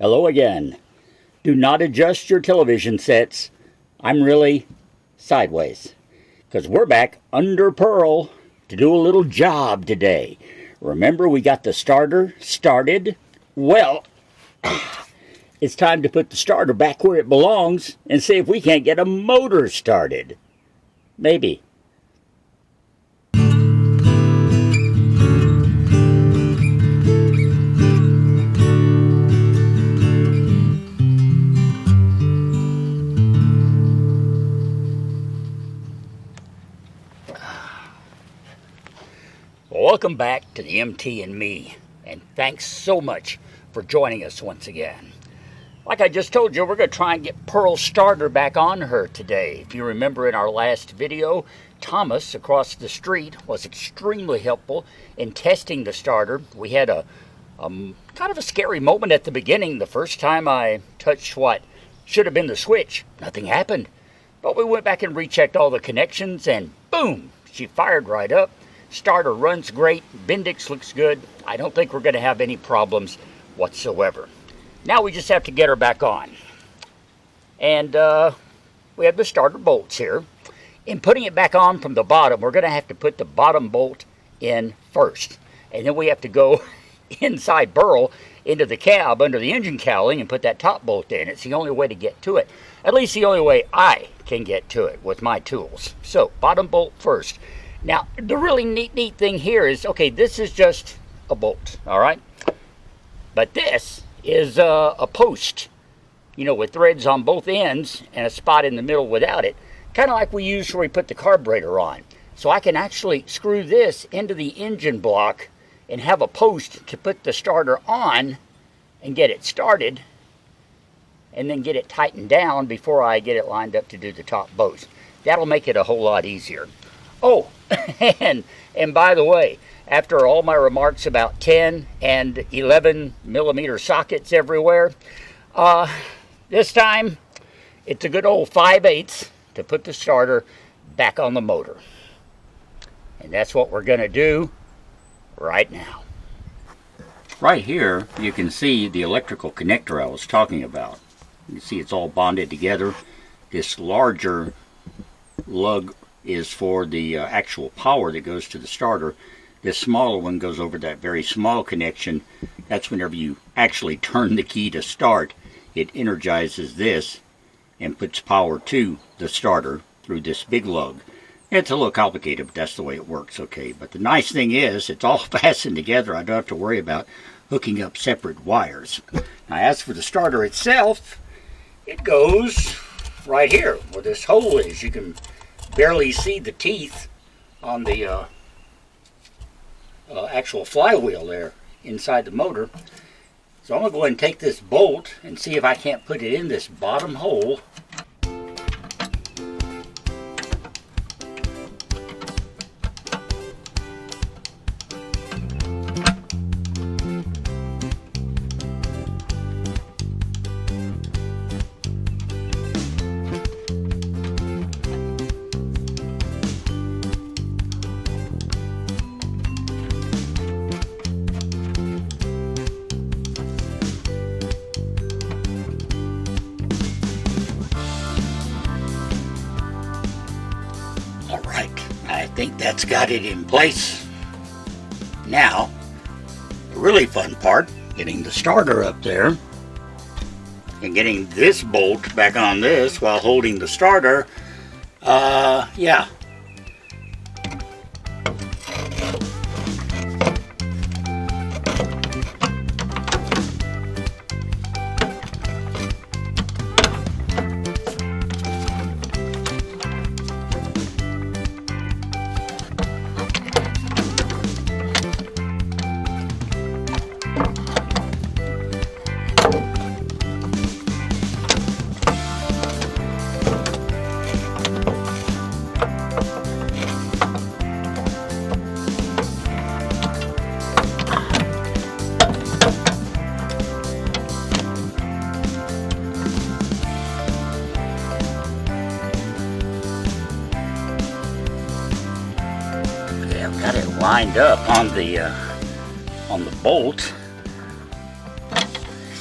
Hello again. Do not adjust your television sets. I'm really sideways. Because we're back under Pearl to do a little job today. Remember we got the starter started? Well, it's time to put the starter back where it belongs and see if we can't get a motor started. Maybe. Welcome back to the MT and Me, and thanks so much for joining us once again. Like I just told you, we're going to try and get Pearl's starter back on her today. If you remember in our last video, Thomas across the street was extremely helpful in testing the starter. We had a kind of a scary moment at the beginning. The first time I touched what should have been the switch, nothing happened. But we went back and rechecked all the connections, and boom, she fired right up. Starter runs great. Bendix looks good. I don't think we're going to have any problems whatsoever. Now we just have to get her back on. And we have the starter bolts here. In putting it back on from the bottom, we're going to have to put the bottom bolt in first. And then we have to go inside Pearl into the cab under the engine cowling and put that top bolt in. It's the only way to get to it. At least the only way I can get to it with my tools. So, bottom bolt first. Now, the really neat thing here is, okay, this is just a bolt, all right? But this is a post, you know, with threads on both ends and a spot in the middle without it, kind of like we use where we put the carburetor on. So I can actually screw this into the engine block and have a post to put the starter on and get it started, and then get it tightened down before I get it lined up to do the top bolts. That'll make it a whole lot easier. Oh, and by the way, after all my remarks about 10 and 11 millimeter sockets everywhere, this time it's a good old 5/8 to put the starter back on the motor. And that's what we're going to do right now. Right here, you can see the electrical connector I was talking about. You see it's all bonded together. This larger lug is for the actual power that goes to the starter. This smaller one goes over that very small connection. That's whenever you actually turn the key to start, it energizes this and puts power to the starter through this big lug. It's a little complicated, but that's the way it works, okay? But the nice thing is, it's all fastened together. I don't have to worry about hooking up separate wires. Now, as for the starter itself, it goes right here where this hole is. You can barely see the teeth on the actual flywheel there inside the motor. So I'm going to go ahead and take this bolt and see if I can't put it in this bottom hole. I think that's got it in place. Now, the really fun part, getting the starter up there and getting this bolt back on this while holding the starter. Yeah. Got it lined up on the bolt.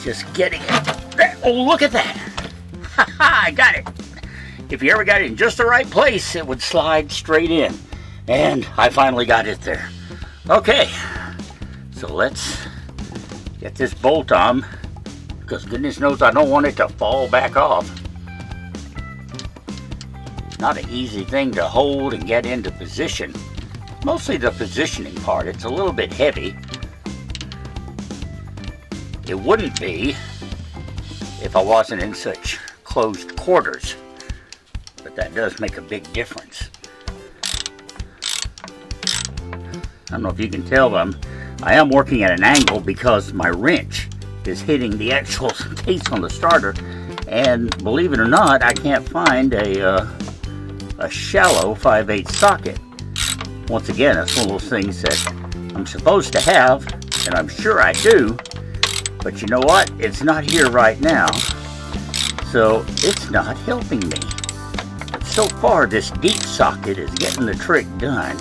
It's just getting it. There. Oh, look at that. Ha ha, I got it. If you ever got it in just the right place, it would slide straight in. And I finally got it there. Okay, so let's get this bolt on, because goodness knows I don't want it to fall back off. Not an easy thing to hold and get into position. Mostly the positioning part. It's a little bit heavy. It wouldn't be if I wasn't in such closed quarters. But that does make a big difference. I don't know if you can tell, but I am working at an angle because my wrench is hitting the actual case on the starter. And believe it or not, I can't find a shallow 5/8 socket. Once again, it's one of those things that I'm supposed to have, and I'm sure I do. But you know what? It's not here right now. So it's not helping me. But so far, this deep socket is getting the trick done.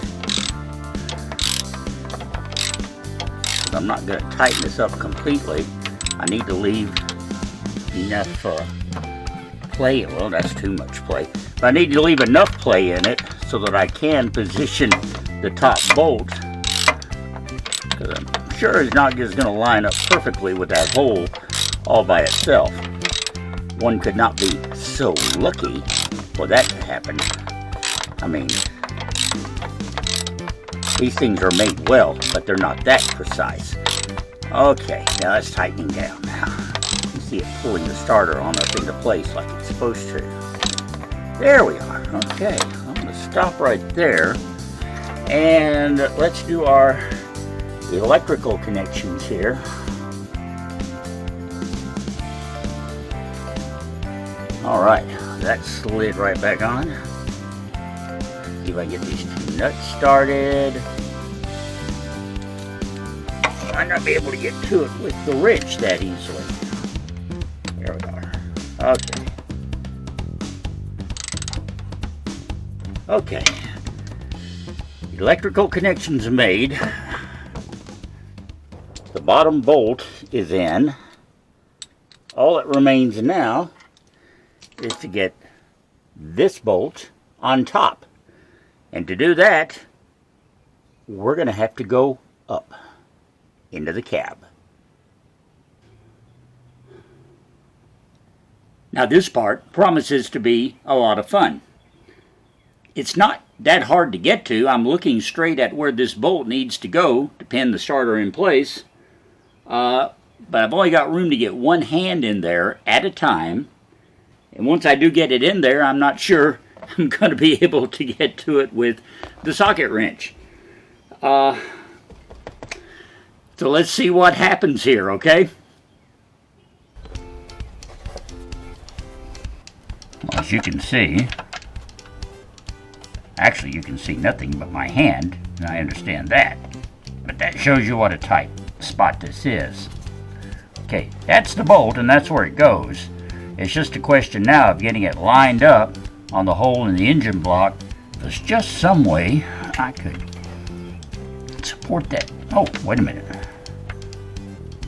I'm not going to tighten this up completely. I need to leave enough play. Well, that's too much play. But I need to leave enough play in it so that I can position the top bolt. Because I'm sure it's not just going to line up perfectly with that hole all by itself. One could not be so lucky for that to happen. I mean, these things are made well, but they're not that precise. Okay, now that's tightening down now. You see it pulling the starter on up into place like it's supposed to. There we are. Okay, I'm going to stop right there. And let's do our electrical connections here. All right, that slid right back on. See if I can get these two nuts started. I might not be able to get to it with the wrench that easily. There we are. Okay. Okay. Electrical connections made. The bottom bolt is in. All that remains now is to get this bolt on top. And to do that, we're going to have to go up into the cab. Now this part promises to be a lot of fun. It's not that hard to get to. I'm looking straight at where this bolt needs to go to pin the starter in place. But I've only got room to get one hand in there at a time. And once I do get it in there, I'm not sure I'm going to be able to get to it with the socket wrench. So let's see what happens here, okay? Well, as you can see, actually you can see nothing but my hand, and I understand that. But that shows you what a tight spot this is. Okay, that's the bolt and that's where it goes. It's just a question now of getting it lined up on the hole in the engine block. There's just some way I could support that. Oh, wait a minute.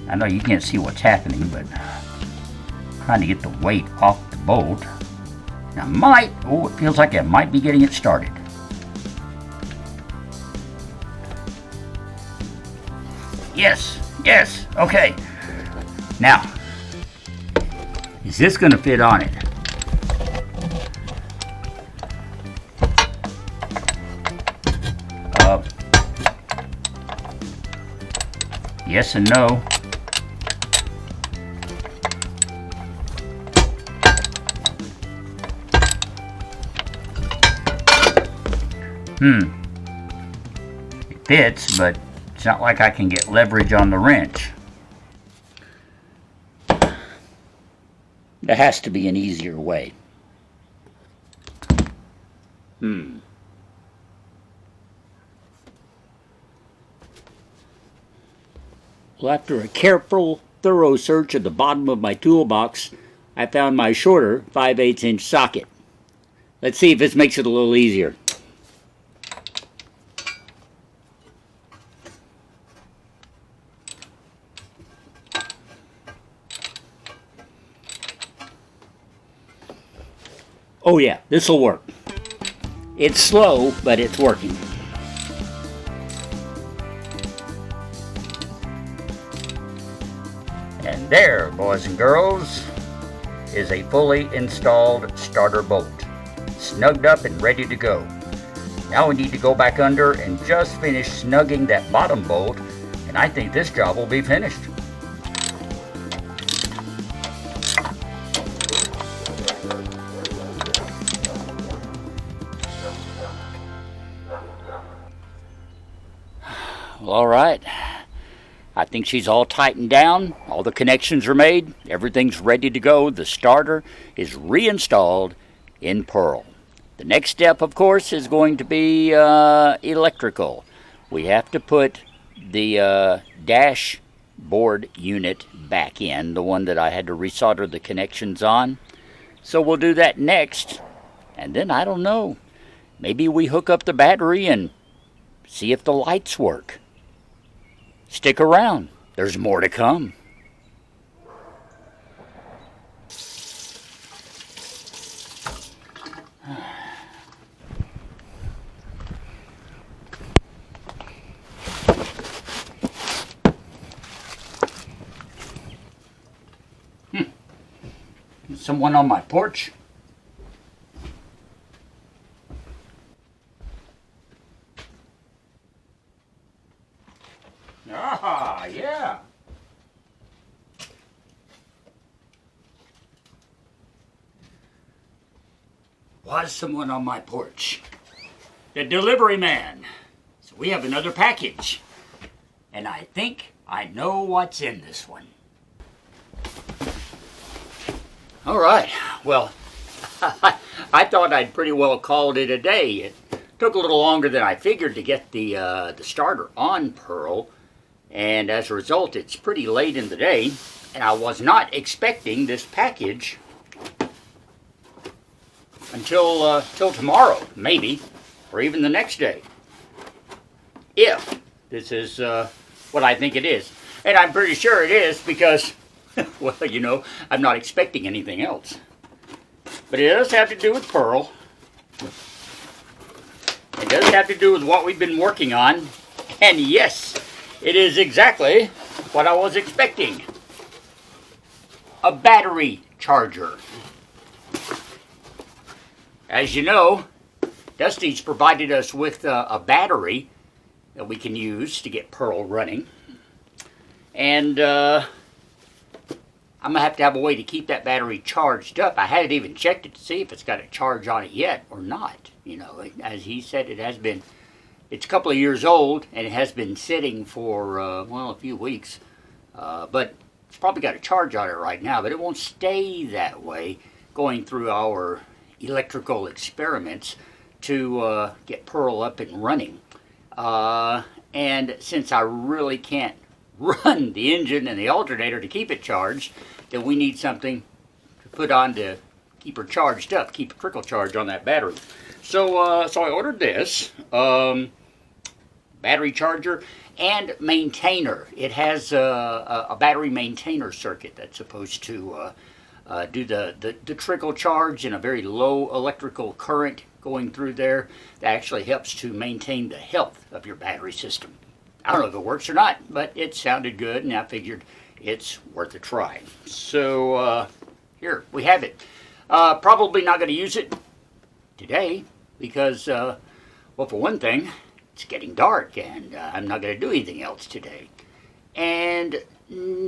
I know you can't see what's happening, but I'm trying to get the weight off the bolt. Now it feels like I might be getting it started. Yes, okay. Now, is this going to fit on it? Yes and no. It fits, but it's not like I can get leverage on the wrench. There has to be an easier way. Well, after a careful, thorough search at the bottom of my toolbox, I found my shorter 5/8 inch socket. Let's see if this makes it a little easier. Oh yeah, this will work. It's slow, but it's working. And there, boys and girls, is a fully installed starter bolt, snugged up and ready to go. Now we need to go back under and just finish snugging that bottom bolt, and I think this job will be finished. Well, all right. I think she's all tightened down. All the connections are made. Everything's ready to go. The starter is reinstalled in Pearl. The next step, of course, is going to be electrical. We have to put the dashboard unit back in, the one that I had to resolder the connections on. So we'll do that next. And then, I don't know, maybe we hook up the battery and see if the lights work. Stick around. There's more to come. Someone on my porch? Ah, yeah. Was someone on my porch? The delivery man. So we have another package. And I think I know what's in this one. All right. Well, I thought I'd pretty well called it a day. It took a little longer than I figured to get the starter on Pearl. And as a result, it's pretty late in the day, and I was not expecting this package until till tomorrow, maybe, or even the next day, if this is what I think it is. And I'm pretty sure it is because, well, you know, I'm not expecting anything else. But it does have to do with Pearl. It does have to do with what we've been working on, and yes, it is exactly what I was expecting. A battery charger. As you know, Dusty's provided us with a battery that we can use to get Pearl running. And I'm going to have a way to keep that battery charged up. I hadn't even checked it to see if it's got a charge on it yet or not. You know, as he said, it has been. It's a couple of years old, and it has been sitting for, well, a few weeks. But it's probably got a charge on it right now, but it won't stay that way going through our electrical experiments to get Pearl up and running. And since I really can't run the engine and the alternator to keep it charged, then we need something to put on to keep her charged up, keep a trickle charge on that battery. So, so I ordered this. Battery charger and maintainer. It has a battery maintainer circuit that's supposed to do the trickle charge in a very low electrical current going through there. That actually helps to maintain the health of your battery system. I don't know if it works or not, but it sounded good, and I figured it's worth a try. So here we have it. Probably not going to use it today because, well, for one thing, it's getting dark, and I'm not going to do anything else today. And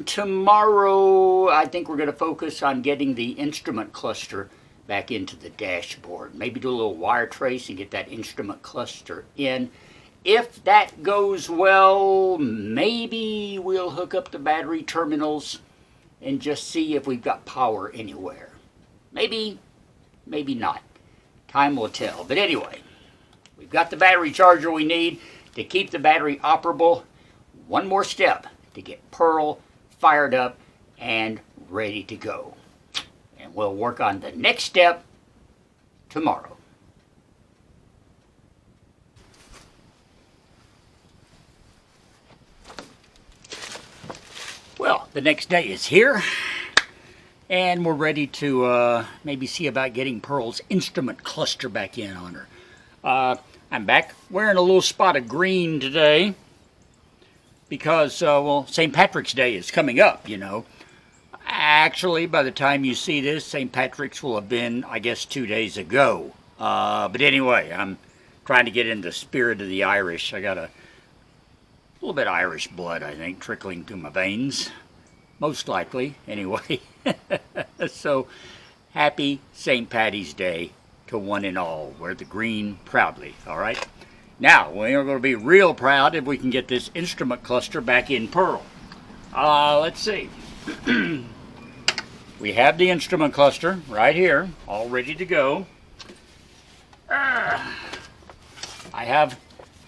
tomorrow, I think we're going to focus on getting the instrument cluster back into the dashboard. Maybe do a little wire trace and get that instrument cluster in. If that goes well, maybe we'll hook up the battery terminals and just see if we've got power anywhere. Maybe, maybe not. Time will tell. But anyway, we've got the battery charger we need to keep the battery operable. One more step to get Pearl fired up and ready to go. And we'll work on the next step tomorrow. Well, the next day is here, And we're ready to maybe see about getting Pearl's instrument cluster back in on her. I'm back wearing a little spot of green today because, well, St. Patrick's Day is coming up, you know. Actually, by the time you see this, St. Patrick's will have been, I guess, 2 days ago. But anyway, I'm trying to get in the spirit of the Irish. I got a little bit of Irish blood, I think, trickling through my veins. Most likely, anyway. So, happy St. Patty's Day to one and all. Wear the green proudly, all right? Now, we're going to be real proud if we can get this instrument cluster back in Pearl. Let's see. We have the instrument cluster right here, all ready to go. I have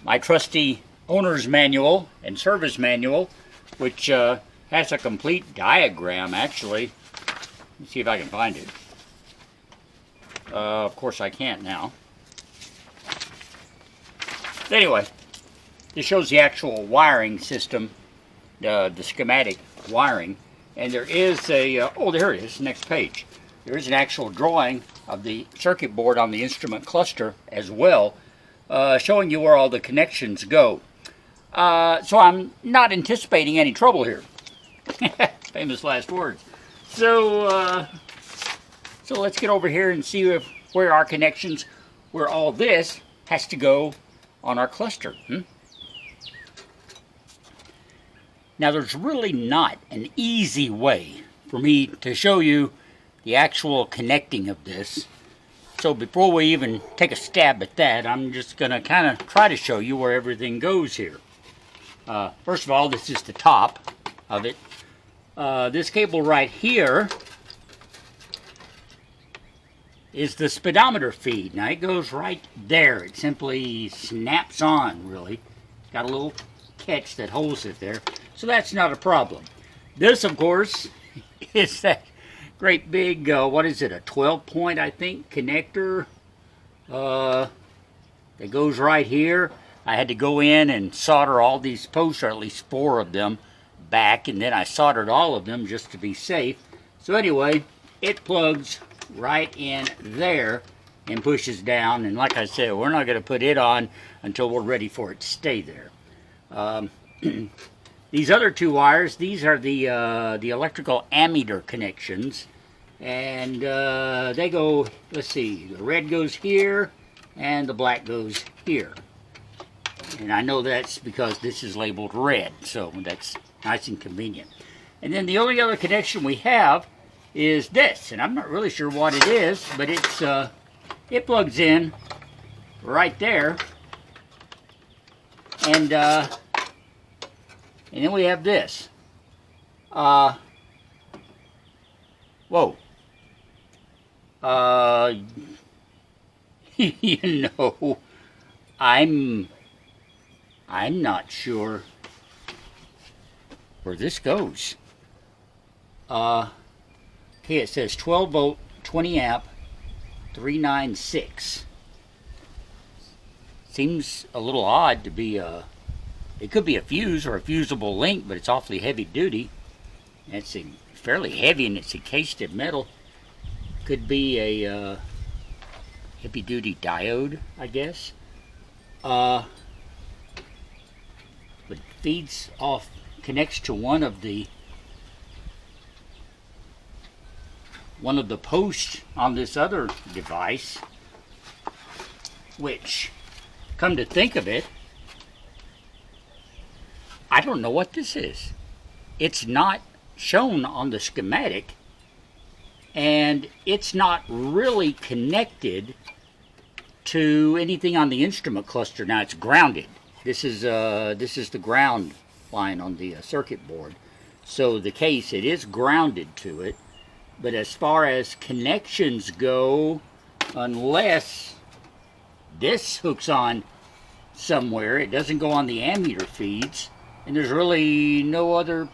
my trusty owner's manual and service manual, which has a complete diagram, actually. Let's see if I can find it. Of course I can't now. Anyway, this shows the actual wiring system, the schematic wiring. And there is a, oh, there it is, next page. There is an actual drawing of the circuit board on the instrument cluster as well, showing you where all the connections go. So I'm not anticipating any trouble here. Famous last words. So let's get over here and see where our connections, where all this has to go on our cluster. Now, there's really not an easy way for me to show you the actual connecting of this. So before we even take a stab at that, I'm just going to kind of try to show you where everything goes here. First of all, this is the top of it. This cable right here is the speedometer feed. Now, it goes right there. It simply snaps on, really. It's got a little catch that holds it there. So that's not a problem. This, of course, is that great big, what is it, a 12-point, I think, connector that goes right here. I had to go in and solder all these posts, or at least 4 of them, back, and then I soldered all of them just to be safe. So anyway, it plugs right in there and pushes down, and like I said, we're not going to put it on until we're ready for it to stay there. These other 2 wires, these are the electrical ammeter connections, and they go, let's see, the red goes here and the black goes here. And I know that's because this is labeled red, so that's nice and convenient. And then the only other connection we have is this, and I'm not really sure what it is, but it's it plugs in right there, and then we have this. Whoa. You know, I'm not sure where this goes. Okay, it says 12 volt, 20 amp, 396. Seems a little odd to be it could be a fuse or a fusible link, but it's awfully heavy duty. It's fairly heavy and it's encased in metal. Could be a heavy duty diode, I guess. But feeds off, connects to one of the posts on this other device, which, come to think of it, I don't know what this is. It's not shown on the schematic, and it's not really connected to anything on the instrument cluster. Now, it's grounded. This is the ground line on the circuit board. So the case, it is grounded to it. But as far as connections go, unless this hooks on somewhere, it doesn't go on the ammeter feeds, and there's really no other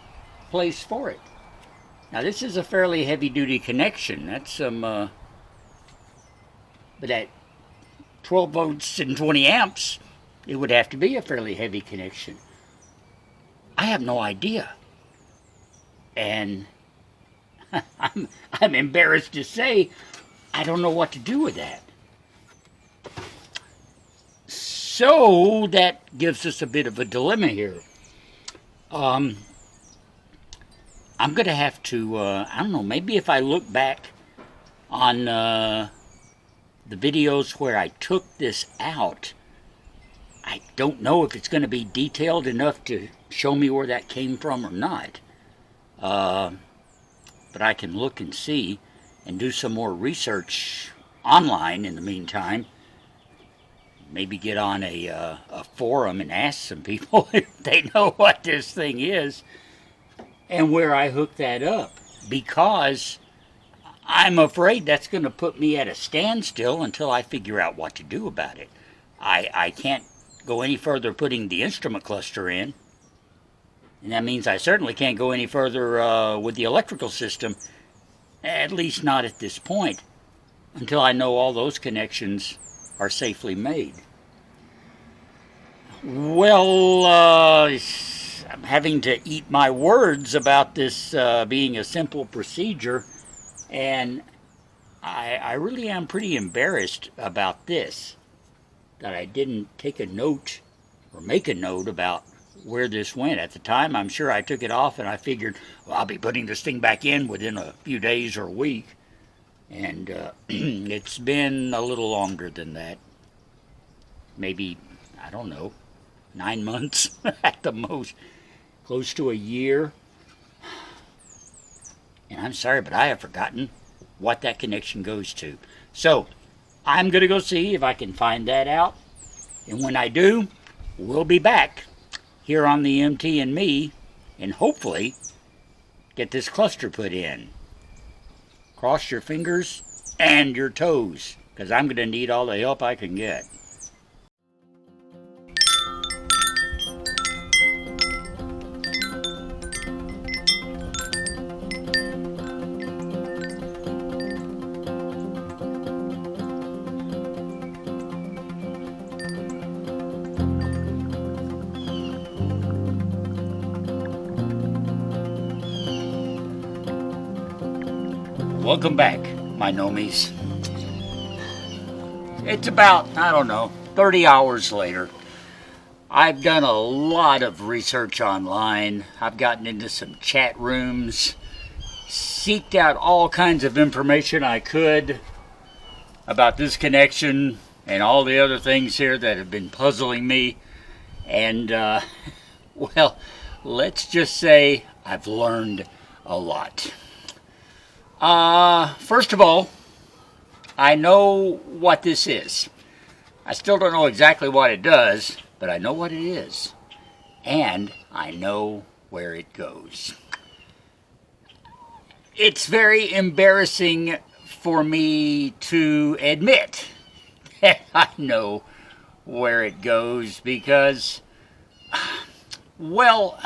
place for it. Now, this is a fairly heavy-duty connection. That's some, but at 12 volts and 20 amps, it would have to be a fairly heavy connection. I have no idea. And I'm embarrassed to say I don't know what to do with that. So that gives us a bit of a dilemma here. I'm going to have to, I don't know, maybe if I look back on the videos where I took this out, I don't know if it's going to be detailed enough to show me where that came from or not. But I can look and see and do some more research online in the meantime. Maybe get on a forum and ask some people if they know what this thing is and where I hooked that up. Because I'm afraid that's going to put me at a standstill until I figure out what to do about it. I can't go any further putting the instrument cluster in. And that means I certainly can't go any further with the electrical system, at least not at this point, until I know all those connections are safely made. Well, I'm having to eat my words about this being a simple procedure, and I really am pretty embarrassed about this, that I didn't take a note or make a note about where this went. At the time, I'm sure I took it off and I figured, well, I'll be putting this thing back in within a few days or a week. And it's been a little longer than that. Maybe, I don't know, 9 months at the most. Close to a year. And I'm sorry, but I have forgotten what that connection goes to. So, I'm going to go see if I can find that out. And when I do, we'll be back here on the MT and Me, and hopefully get this cluster put in. Cross your fingers and your toes, because I'm going to need all the help I can get. Welcome back, my nomies. It's about, I don't know, 30 hours later. I've done a lot of research online. I've gotten into some chat rooms, seeked out all kinds of information I could about this connection and all the other things here that have been puzzling me. And, well, let's just say I've learned a lot. First of all, I know what this is. I still don't know exactly what it does, but I know what it is. And I know where it goes. It's very embarrassing for me to admit that I know where it goes because, well,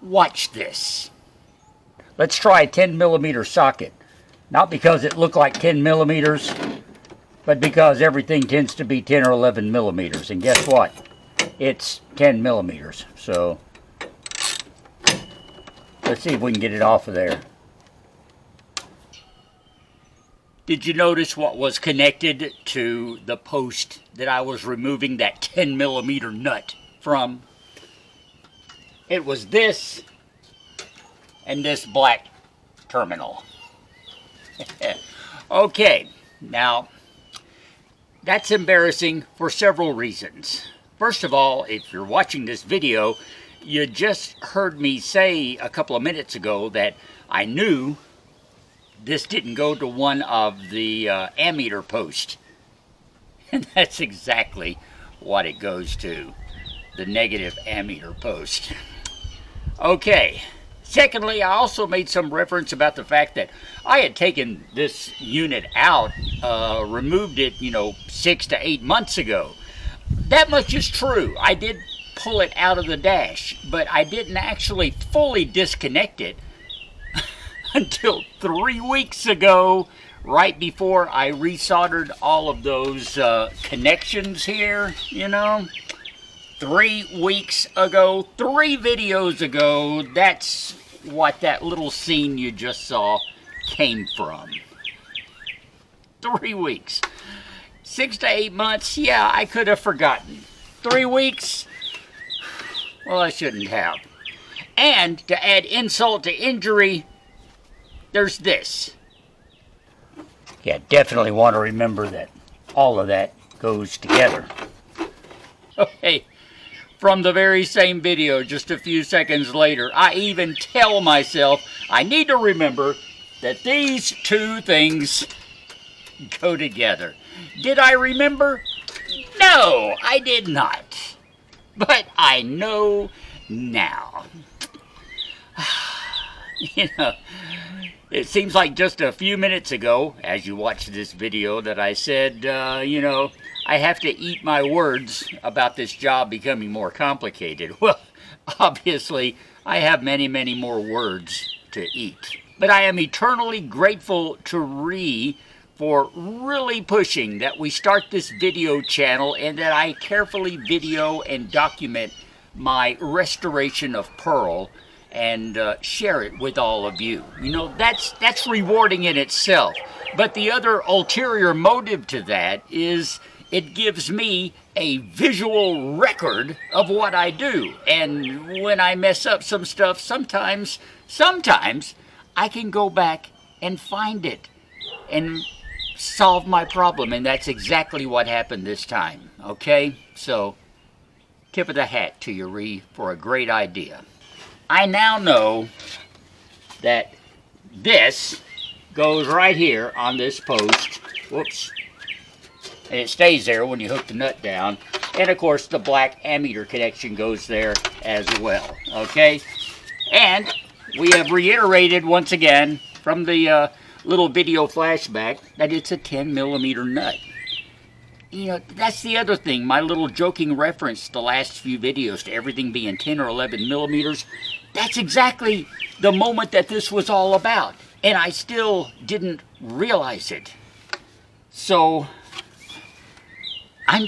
watch this. Let's try a 10 millimeter socket. Not because it looked like 10 millimeters, but because everything tends to be 10 or 11 millimeters. And guess what? It's 10 millimeters. So let's see if we can get it off of there. Did you notice what was connected to the post that I was removing that 10 millimeter nut from? It was this and this black terminal. Okay, now that's embarrassing for several reasons. First of all, if you're watching this video, you just heard me say a couple of minutes ago that I knew this didn't go to one of the ammeter posts. And that's exactly what it goes to, the negative ammeter post. Okay. Secondly, I also made some reference about the fact that I had taken this unit out, removed it, 6 to 8 months ago. That much is true. I did pull it out of the dash, but I didn't actually fully disconnect it until 3 weeks ago, right before I resoldered all of those connections here, 3 weeks ago, 3 videos ago. That's what that little scene you just saw came from. 3 weeks. 6 to 8 months, yeah, I could have forgotten. 3 weeks, well, I shouldn't have. And to add insult to injury, there's this. Yeah, definitely want to remember that all of that goes together. Okay, from the very same video, just a few seconds later, I even tell myself I need to remember that these two things go together. Did I remember? No, I did not. But I know now. You know, it seems like just a few minutes ago, as you watched this video, that I said, you know, I have to eat my words about this job becoming more complicated. Well, obviously, I have many, many more words to eat. But I am eternally grateful to Ree for really pushing that we start this video channel and that I carefully video and document my restoration of Pearl and share it with all of you. You know, that's rewarding in itself. But the other ulterior motive to that is it gives me a visual record of what I do. And when I mess up some stuff, sometimes I can go back and find it and solve my problem. And that's exactly what happened this time. Okay? So, tip of the hat to you, Ree, for a great idea. I now know that this goes right here on this post. Whoops. And it stays there when you hook the nut down. And of course the black ammeter connection goes there as well. Okay? And we have reiterated once again from the little video flashback that it's a 10mm nut. You know, that's the other thing, my little joking reference the last few videos to everything being 10 or 11 millimeters. That's exactly the moment that this was all about. And I still didn't realize it. So, I'm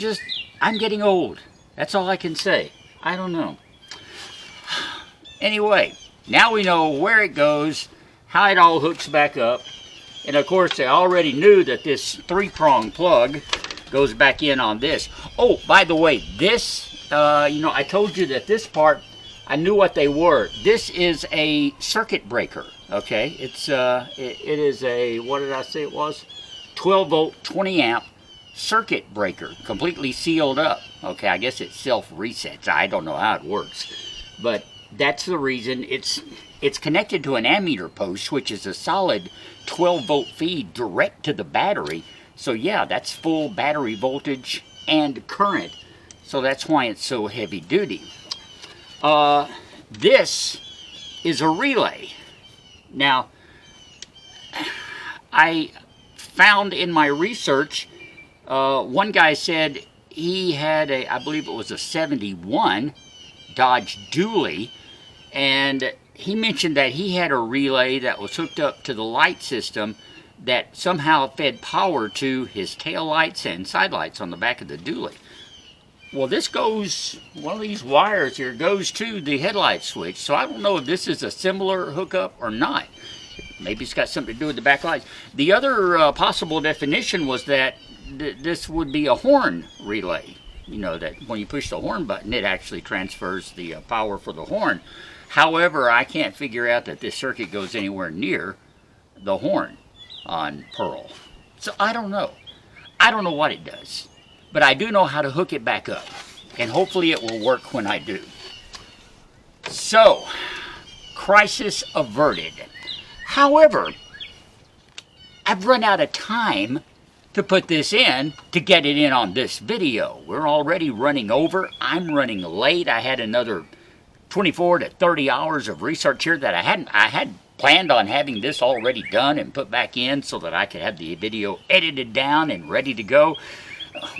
getting old. That's all I can say. I don't know. Anyway, now we know where it goes, how it all hooks back up. And of course, I already knew that this 3-prong plug goes back in on this. Oh, by the way, this, you know, I told you that this part, I knew what they were. This is a circuit breaker, okay? It's, it is a, what did I say it was? 12-volt, 20-amp circuit breaker, completely sealed up. Okay, I guess it self-resets. I don't know how it works. But that's the reason. It's connected to an ammeter post, which is a solid 12-volt feed direct to the battery. So yeah, that's full battery voltage and current. So that's why it's so heavy duty. This is a relay. Now, I found in my research, one guy said he had a, I believe it was a 71 Dodge Dually, and he mentioned that he had a relay that was hooked up to the light system that somehow fed power to his tail lights and side lights on the back of the Dually. Well, this goes, one of these wires here goes to the headlight switch, so I don't know if this is a similar hookup or not. Maybe it's got something to do with the back lights. The other possible definition was that this would be a horn relay. You know, that when you push the horn button, it actually transfers the power for the horn. However, I can't figure out that this circuit goes anywhere near the horn on Pearl. So I don't know. I don't know what it does. But I do know how to hook it back up. And hopefully it will work when I do. So, crisis averted. However, I've run out of time to put this in, to get it in on this video. We're already running over. I'm running late. I had another 24 to 30 hours of research here that I had planned on having this already done and put back in so that I could have the video edited down and ready to go.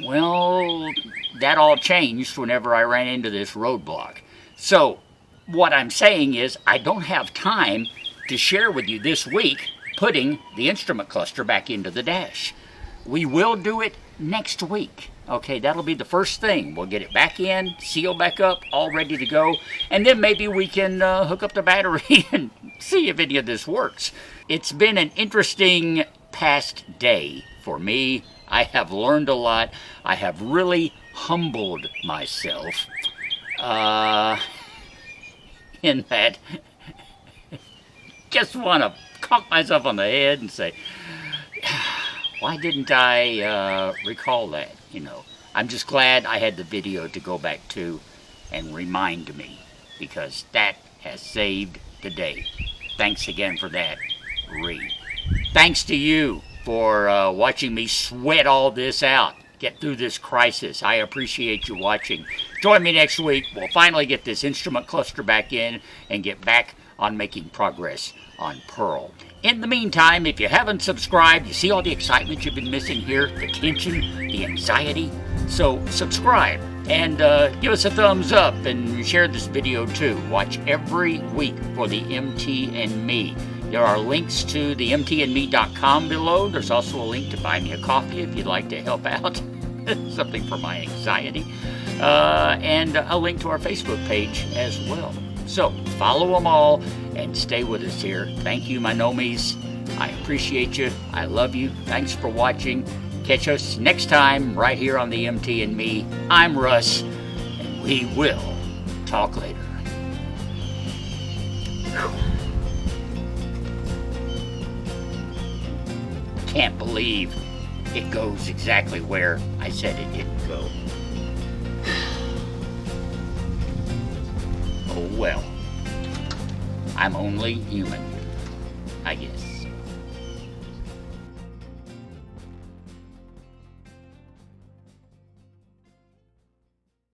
Well, that all changed whenever I ran into this roadblock. So, what I'm saying is I don't have time to share with you this week putting the instrument cluster back into the dash. We will do it next week. Okay, that'll be the first thing. We'll get it back in, seal back up, all ready to go, and then maybe we can hook up the battery and see if any of this works. It's been an interesting past day for me. I have learned a lot. I have really humbled myself in that just want to cock myself on the head and say, why didn't I recall that? You know, I'm just glad I had the video to go back to and remind me, because that has saved the day. Thanks again for that, Ree. Thanks to you for watching me sweat all this out, get through this crisis. I appreciate you watching. Join me next week. We'll finally get this instrument cluster back in and get back on making progress on Pearl. In the meantime, if you haven't subscribed, you see all the excitement you've been missing here, the tension, the anxiety. So subscribe and give us a thumbs up and share this video too. Watch every week for the MT and Me. There are links to the mtandme.com below. There's also a link to buy me a coffee if you'd like to help out. Something for my anxiety. And a link to our Facebook page as well. So follow them all and stay with us here. Thank you, my nomies. I appreciate you. I love you. Thanks for watching. Catch us next time right here on the MT and Me. I'm Russ, and we will talk later. Can't believe it goes exactly where I said it didn't go. Oh well, I'm only human, I guess.